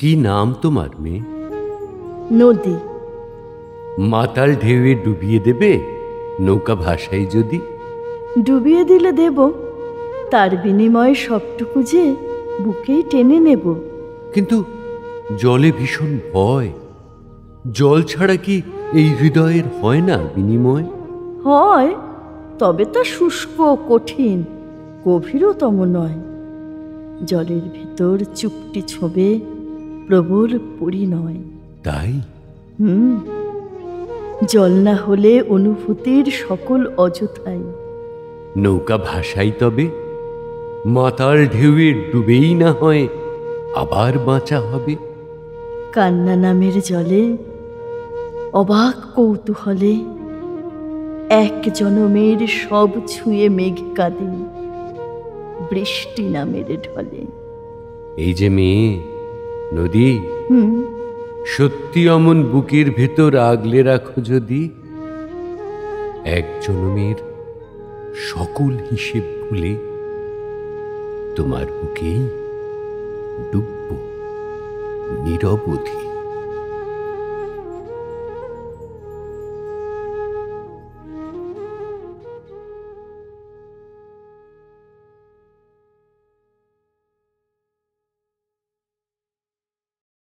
কি নাম তোমার মেয়ে? নদী। মাতাল ঢেউয়ে ডুবিয়ে দেবে নৌকা ভাসাই যদি? ডুবিয়ে দিলে দেব, তার বিনিময়ে সবটুকু যে বুকেই টেনে নেব। কিন্তু জলে ভীষণ ভয়। জল ছাড়া কি এই হৃদয়ের হয় না বিনিময়? হয়, তবে তা শুষ্ক কঠিন, গভীরতম নয়। জলের ভেতর চুপটি ছোঁবে প্রবল পরিণয়। তাই জল না হলে অনুভূতির সকল অযথাই। নৌকা ভাসাই তবে, মাতাল ঢেউয়ে ডুবেই না হয় আবার বাঁচা হবে। কান্না নামের জলে অবাক কৌতূহলে এক জনমের সব ছুঁয়ে মেঘ কাঁদে বৃষ্টি নামের ঢলে। এই যে মেয়ে নদী, সত্যি অমন বুকের ভেতর আগলে রাখো যদি, এক জনমের সকল হিসেব ভুলে তোমার বুকেই ডুববো নিরবধি।